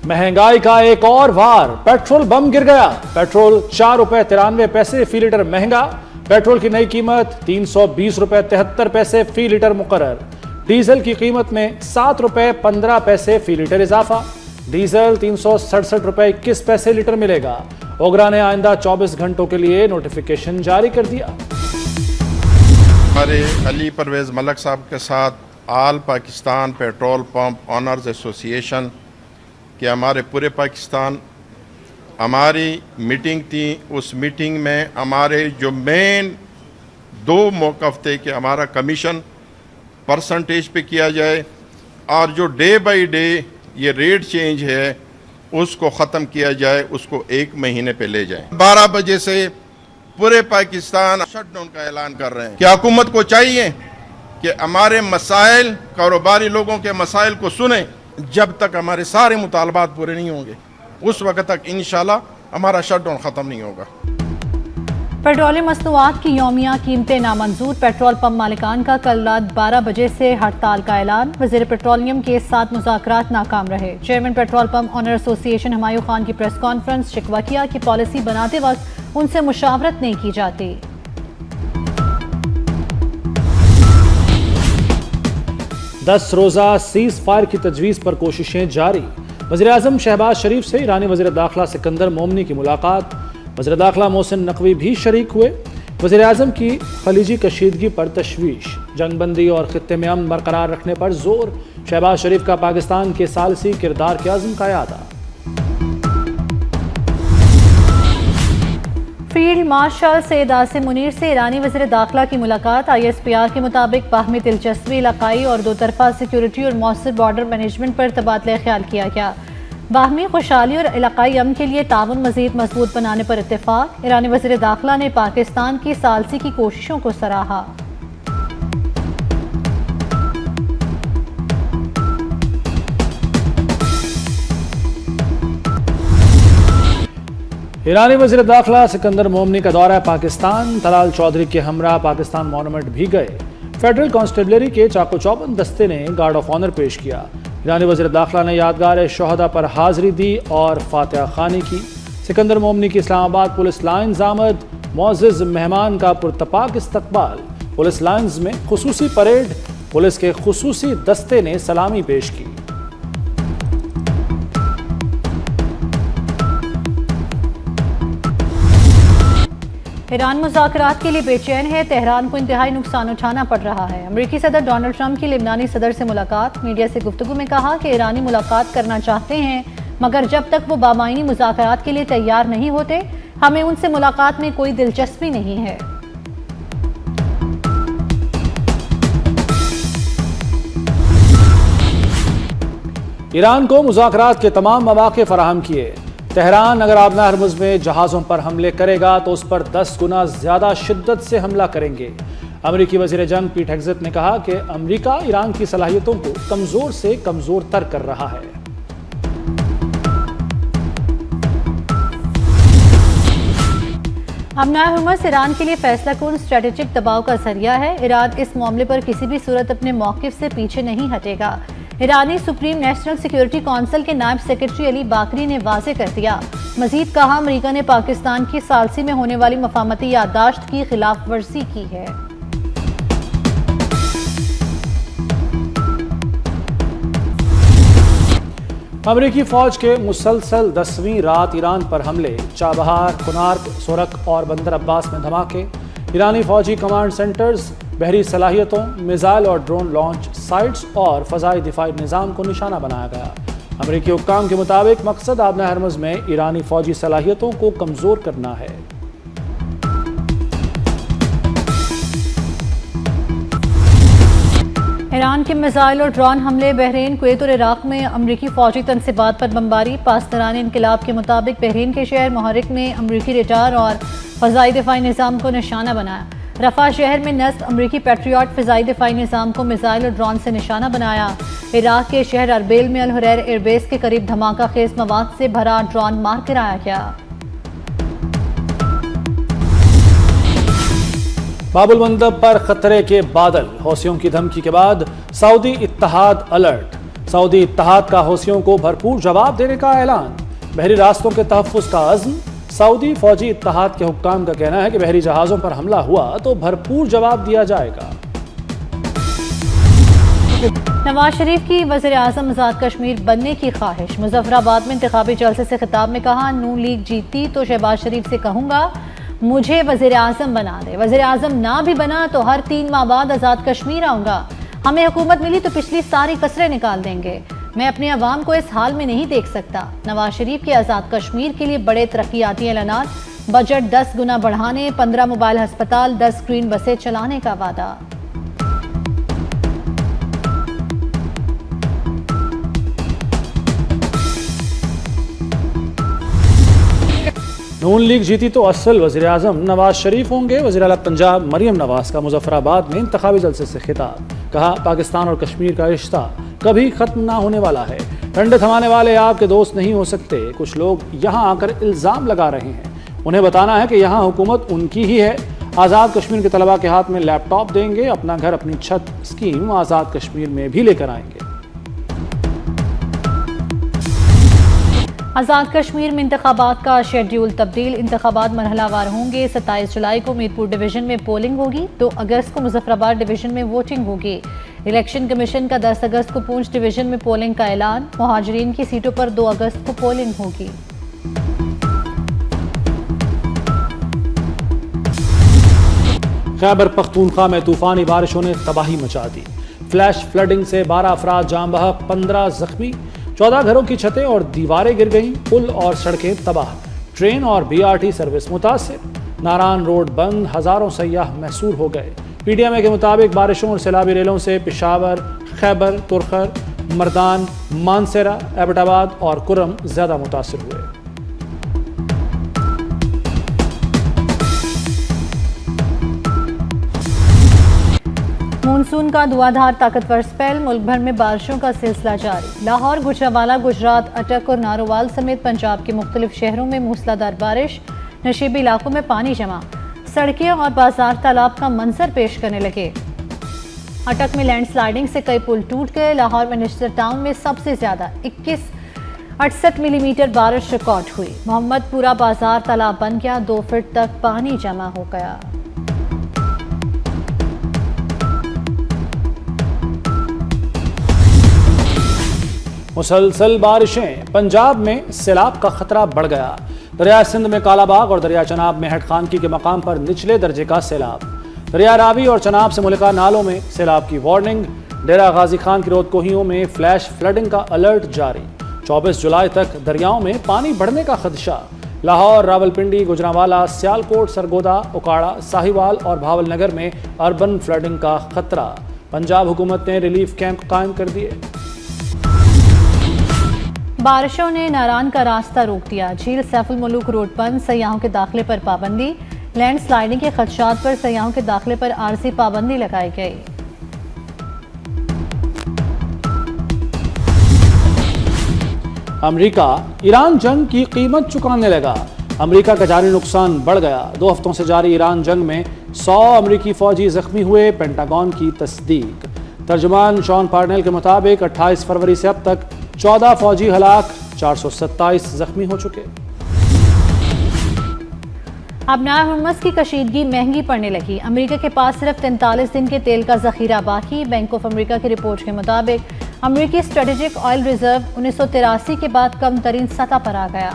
महंगाई का एक और वार, पेट्रोल बम गिर गया। पेट्रोल 4 रुपए 93 पैसे फी लीटर महंगा। पेट्रोल की नई कीमत 320 रुपए 73 पैसे फी लीटर मुकर्रर। डीजल की कीमत में 7 रुपए 15 पैसे फी लीटर इजाफा। डीजल 367 रुपए 21 पैसे लीटर मिलेगा। ओगरा ने आइंदा 24 घंटों के लिए नोटिफिकेशन जारी कर दिया। हमारे अली परवेज मलक साहब के साथ all Pakistan petrol pump owners association कि हमारे पूरे पाकिस्तान हमारी मीटिंग थी। उस मीटिंग में हमारे जो मेन 2 मौक़िफ़ थे कि हमारा कमीशन परसेंटेज पे किया जाए और जो डे बाय डे ये रेट चेंज है उसको ख़त्म किया जाए, उसको 1 महीने पे ले जाए। 12 बजे से पूरे पाकिस्तान शटडाउन का ऐलान कर रहे हैं कि हुकूमत को चाहिए कि हमारे मसाइल, कारोबारी लोगों के मसाइल को सुने। जब तक हमारे सारे मुतालबात पूरे नहीं होंगे उस वक्त तक इंशाल्लाह हमारा शटडाउन ख़त्म नहीं होगा। पेट्रोलियम मसनूआत की यौमिया कीमतें नामंजूर। पेट्रोल पंप मालिकान का कल रात 12 बजे से हड़ताल का ऐलान। वज़ीर पेट्रोलियम के साथ मुज़ाकरात नाकाम रहे। Chairman petrol pump owner association Humayun Khan की प्रेस कॉन्फ्रेंस। शिकवा किया कि पॉलिसी बनाते वक्त उनसे मुशावरत नहीं की जाती। 10 रोज़ा सीज़ फायर की तजवीज़ पर कोशिशें जारी। वज़ीर-ए-आज़म शहबाज शरीफ से ईरानी वज़ीर दाखिला सिकंदर मोमनी की मुलाकात। वज़ीर दाखिला मोहसिन नकवी भी शरीक हुए। वज़ीर-ए-आज़म की खलीजी कशीदगी पर तशवीश। जंगबंदी और खित्ते में अमन बरकरार रखने पर जोर। शहबाज शरीफ का पाकिस्तान के सालसी किरदार के अज़्म का यादा। फील्ड मार्शल सैयद आसिम मुनीर से ईरानी वज़ीर दाखिला की मुलाकात। ISPR के मुताबिक बाहमी दिलचस्पी, इलाकाई और दो तरफा सिक्योरिटी और मौसर बॉर्डर मैनेजमेंट पर तबादला ख्याल किया गया। बाहमी खुशहाली और इलाकाई अमन के लिए ताउन मज़ीद मजबूत बनाने पर इत्तेफाक। ईरानी वज़ीर दाखिला ने पाकिस्तान की सालसी की कोशिशों को सराहा। ईरानी वज़ीर दाखिला सिकंदर मोमनी का दौरा पाकिस्तान। तलाल चौधरी के हमरा पाकिस्तान मॉन्यूमेंट भी गए। फेडरल कांस्टेबलरी के चाको चौबंद दस्ते ने गार्ड ऑफ ऑनर पेश किया। ईरानी वज़ीर दाखिला ने यादगार शोहदा पर हाजिरी दी और फातिहा खानी की। सिकंदर मोमनी की इस्लामाबाद पुलिस लाइन्स आमद। मुअज़्ज़ज़ मेहमान का पुरतपाक इस्तकबाल। पुलिस लाइन्स में खुसूसी परेड। पुलिस के खुसूसी दस्ते ने सलामी पेश की। ईरान मुज़ाकरात के लिए बेचैन है। तेहरान को इंतहाई नुकसान उठाना पड़ रहा है। अमेरिकी सदर डोनाल्ड ट्रंप की लेबनानी सदर से मुलाकात। मीडिया से गुफ्तगू में कहा कि ईरानी मुलाकात करना चाहते हैं, मगर जब तक वो बामायनी मुज़ाकरात के लिए तैयार नहीं होते, हमें उनसे मुलाकात में कोई दिलचस्पी नहीं है। ईरान को मुज़ाकरात के तमाम मौक़े फराहम किए। तेहरान अगर आबना हरमुज़ में जहाज़ों पर हमले करेगा तो उस पर 10 गुना ज़्यादा शिद्दत से हमला करेंगे। अमरीकी वज़ीर जंग पीट हेग्सेथ ने कहा कि अमरीका ईरान की सलाहियतों को कमज़ोर से कमज़ोर तर कर रहा है। आबना हरमुज़ ईरान के लिए फैसला कुन स्ट्रेटेजिक दबाव का जरिया है। ईरान इस मामले पर किसी भी सूरत अपने मौक़िफ़ से पीछे नहीं हटेगा। ईरानी सुप्रीम नेशनल सिक्योरिटी काउंसिल के नायब सेक्रेटरी अली बाकरी ने वाज़ेह कर दिया। मजीद कहा, अमेरिका ने पाकिस्तान की सालसी में होने वाली मफाहमती याददाश्त की खिलाफ वर्जी की है। अमरीकी फौज के मुसलसल 10वीं रात ईरान पर हमले। चाबहार, कुनार्क, सोरक और बंदर अब्बास में धमाके। ईरानी फौजी कमांड सेंटर्स, बहरी सलाहियतों, मिसाइल और ड्रोन लॉन्च साइट्स और फ़ज़ाई दिफाई निज़ाम को निशाना बनाया गया। अमरीकी हुक्काम के मुताबिक मकसद आबना हरमुज़ में ईरानी फौजी सलाहियतों को कमज़ोर करना है। ईरान के मिसाइल और ड्रोन हमले। बहरीन, कुवैत और इराक में अमरीकी फौजी तनसीबात पर बमबारी। पासदारान इनकलाब के मुताबिक बहरीन के शहर मुहर्रिक में अमरीकी रडार और फ़ज़ाई दिफाई निज़ाम को निशाना बनाया। रफ़ा शहर में नस्ब अमरीकी पैट्रियट फ़िज़ाई दिफाई निज़ाम को मिसाइल और ड्रोन से निशाना बनाया। इराक के शहर अरबेल में अल हुरैर एयरबेस के करीब धमाका खेज मवाद से भरा ड्रोन मार गिराया गया। बाबुल मंदब पर खतरे के बादल। हौसियों की धमकी के बाद सऊदी इत्तेहाद अलर्ट। सऊदी इत्तेहाद का हौसियों को भरपूर जवाब देने का ऐलान। बहरी रास्तों के तहफ़्फ़ुज़ का अज़्म। सऊदी फौजी इत्तेहाद के हुक्काम का कहना है कि बहरी जहाज़ों पर हमला हुआ तो भरपूर जवाब दिया जाएगा। नवाज शरीफ की वज़ीर आज़म आज़ाद कश्मीर बनने की ख्वाहिश। मुजफ्फराबाद में इंतखाबी जलसे से खिताब में कहा, नून लीग जीती तो शहबाज शरीफ से कहूँगा मुझे वज़ीर आज़म बना दे। वज़ीर आज़म ना भी बना तो हर 3 माह बाद आज़ाद कश्मीर आऊँगा। हमें हुकूमत मिली तो पिछली सारी कसरें निकाल देंगे। मैं अपने अवाम को इस हाल में नहीं देख सकता। नवाज शरीफ के आज़ाद कश्मीर के लिए बड़े तरक्याती ऐलानात। बजट 10 गुना बढ़ाने, 15 मोबाइल अस्पताल, 10 स्क्रीन बसें चलाने का वादा। नून लीग जीती तो असल वज़ीर आज़म नवाज शरीफ होंगे। वज़ीर आला पंजाब मरियम नवाज का मुजफ्फराबाद में इंतखाबी जलसे से खिताब। कहा, पाकिस्तान और कश्मीर का रिश्ता कभी ख़त्म ना होने वाला है। डंडे थमाने वाले आपके दोस्त नहीं हो सकते। कुछ लोग यहाँ आकर इल्ज़ाम लगा रहे हैं। उन्हें बताना है कि यहाँ हुकूमत उनकी ही है। आज़ाद कश्मीर के तलबा के हाथ में लैपटॉप देंगे। अपना घर अपनी छत स्कीम आज़ाद कश्मीर में भी लेकर आएंगे। आज़ाद कश्मीर में इंतखाबात का शेड्यूल तब्दील। इंतखाबात मरहलावार होंगे। 27 जुलाई को मीरपुर डिवीज़न में पोलिंग होगी। 2 अगस्त को मुजफ्फराबाद डिवीज़न में वोटिंग होगी। इलेक्शन कमीशन का 10 अगस्त को पूंछ डिवीज़न में पोलिंग का ऐलान। मुहाजिरीन की सीटों पर 2 अगस्त को पोलिंग होगी। खैबर पख्तूनख्वा में तूफानी बारिशों ने तबाही मचा दी। फ्लैश फ्लडिंग से 12 अफराद जान बहक, 15 जख्मी। 14 घरों की छतें और दीवारें गिर गईं। पुल और सड़कें तबाह। ट्रेन और BRT सर्विस मुतासिर। नारायण रोड बंद। हज़ारों सयाह महसूर हो गए। PDMA के मुताबिक बारिशों और सैलाबी रेलों से पेशावर, खैबर, तुरखर, मर्दान, मानसेरा, एबटाबाद और कुरम ज़्यादा मुतासिर हुए। मानसून का धुआंधार ताकतवर स्पेल। मुल्क भर में बारिशों का सिलसिला जारी। लाहौर, गुजरांवाला, गुजरात, अटक और नारोवाल समेत पंजाब के मुख्तलिफ शहरों में मूसलाधार बारिश। नशीबी इलाकों में पानी जमा। सड़कें और बाजार तालाब का मंजर पेश करने लगे। अटक में लैंडस्लाइडिंग से कई पुल टूट गए। लाहौर मिनिस्टर टाउन में सबसे ज्यादा 68 मिलीमीटर बारिश रिकॉर्ड हुई। मोहम्मदपुरा बाजार तालाब बन गया। 2 फीट तक पानी जमा हो गया। मुसलसल बारिशें। पंजाब में सैलाब का खतरा बढ़ गया। दरिया सिंध में कालाबाग और दरिया चनाब में हेड खानकी के मकाम पर निचले दर्जे का सैलाब। दरिया रावी और चनाब से मुल्का नालों में सैलाब की वार्निंग। डेरा गाजी खान की रोदकोहियों में फ्लैश फ्लडिंग का अलर्ट जारी। 24 जुलाई तक दरियाओं में पानी बढ़ने का खदशा। लाहौर, रावलपिंडी, गुजरांवाला, सियालकोट, सरगोदा, उकाड़ा, साहिवाल और भावलनगर में अर्बन फ्लडिंग का खतरा। पंजाब हुकूमत ने रिलीफ कैंप कायम कर दिए। बारिशों ने नारान का रास्ता रोक दिया। झील सैफुल मुलूक रोड बंद। सयाहों के दाखिले पर पाबंदी। लैंड स्लाइडिंग के खदशात पर सयाहों के दाखिले पर आरजी पाबंदी लगाई गई। अमेरिका ईरान जंग की कीमत चुकाने लगा। अमेरिका का जारी नुकसान बढ़ गया। 2 हफ्तों से जारी ईरान जंग में 100 अमेरिकी फौजी जख्मी हुए। पेंटागन की तस्दीक। तर्जुमान शॉन पार्नेल के मुताबिक 28 फरवरी से अब तक 14 फौजी हलाक, 427 जख्मी हो चुके। अब नायर हुर्मुज़ की कशीदगी महंगी पड़ने लगी। अमेरिका के पास सिर्फ 43 दिन के तेल का जखीरा बाकी। बैंक ऑफ अमेरिका की रिपोर्ट के मुताबिक अमेरिकी स्ट्रेटेजिक ऑयल रिजर्व 1983 के बाद कम तरीन सतह पर आ गया।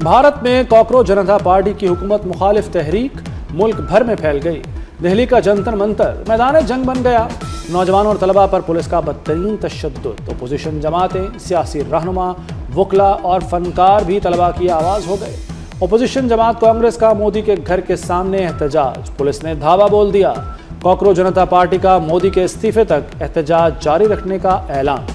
भारत में कॉकरोच जनता पार्टी की हुकूमत मुखालिफ तहरीक मुल्क भर में फैल गई। दिल्ली का जंतर मंतर मैदान जंग बन गया। नौजवानों और तलबा पर पुलिस का बदतरीन तशद्दुद। अपोजिशन जमातें, सियासी रहनुमा, वकला और फनकार भी तलबा की आवाज़ हो गए। अपोजिशन जमात कांग्रेस का मोदी के घर के सामने एहतजाज। पुलिस ने धावा बोल दिया। कॉकरोच जनता पार्टी का मोदी के इस्तीफे तक एहतजाज जारी रखने का ऐलान।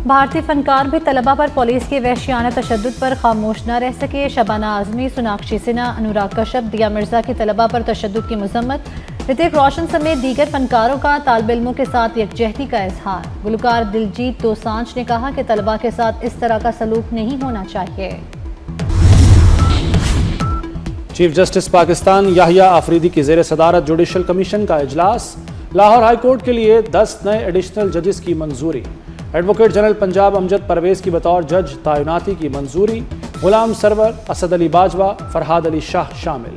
भारतीय फनकार भी तलबा पर पुलिस के वहशियाना तशद्दुद पर खामोश न रह सके। शबाना आजमी, सोनाक्षी सिन्हा, अनुराग कश्यप, दिया मिर्जा की तलबा पर तशद्दुद की मजम्मत। ऋतिक रोशन समेत दीगर फनकारों का तालिब इल्मों के साथ यकजहती का इजहार। गुलकार दिलजीत दोसांझ ने कहा कि तलबा के साथ इस तरह का सलूक नहीं होना चाहिए। چیف جسٹس پاکستان یحییٰ آفریدی کی زیر صدارت جوڈیشل کمیشن کا اجلاس، لاہور ہائی کورٹ کے لیے 10 نئے ایڈیشنل ججز کی منظوری، ایڈوکیٹ جنرل پنجاب امجد پرویز کی بطور جج تعیناتی کی منظوری، غلام سرور، اسد علی باجوہ، فرحاد علی شاہ شامل،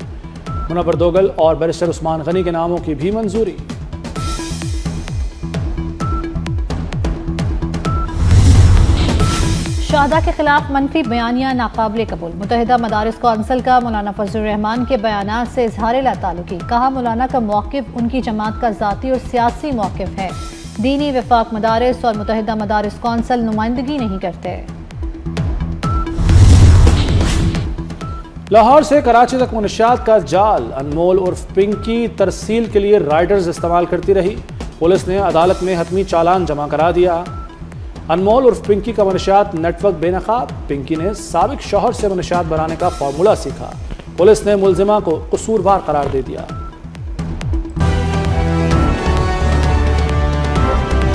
منور دوگل اور بیرسٹر عثمان غنی کے ناموں کی بھی منظوری۔ شہداء کے خلاف منفی بیانیہ ناقابل قبول، متحدہ مدارس کونسل کا مولانا فضل الرحمان کے بیانات سے اظہار لا تعلقی، کہا مولانا کا موقف ان کی جماعت کا ذاتی اور سیاسی موقف ہے، دینی وفاق مدارس اور متحدہ مدارس کونسل نمائندگی نہیں کرتے۔ لاہور سے کراچی تک منشیات کا جال، انمول عرف پنکی ترسیل کے لیے رائڈرز استعمال کرتی رہی، پولیس نے عدالت میں حتمی چالان جمع کرا دیا۔ انمول عرف پنکی کا منشیات نیٹ ورک بے نقاب، پنکی نے سابق شوہر سے منشیات بنانے کا فارمولہ سیکھا، پولیس نے ملزمہ کو قصوروار قرار دے دیا۔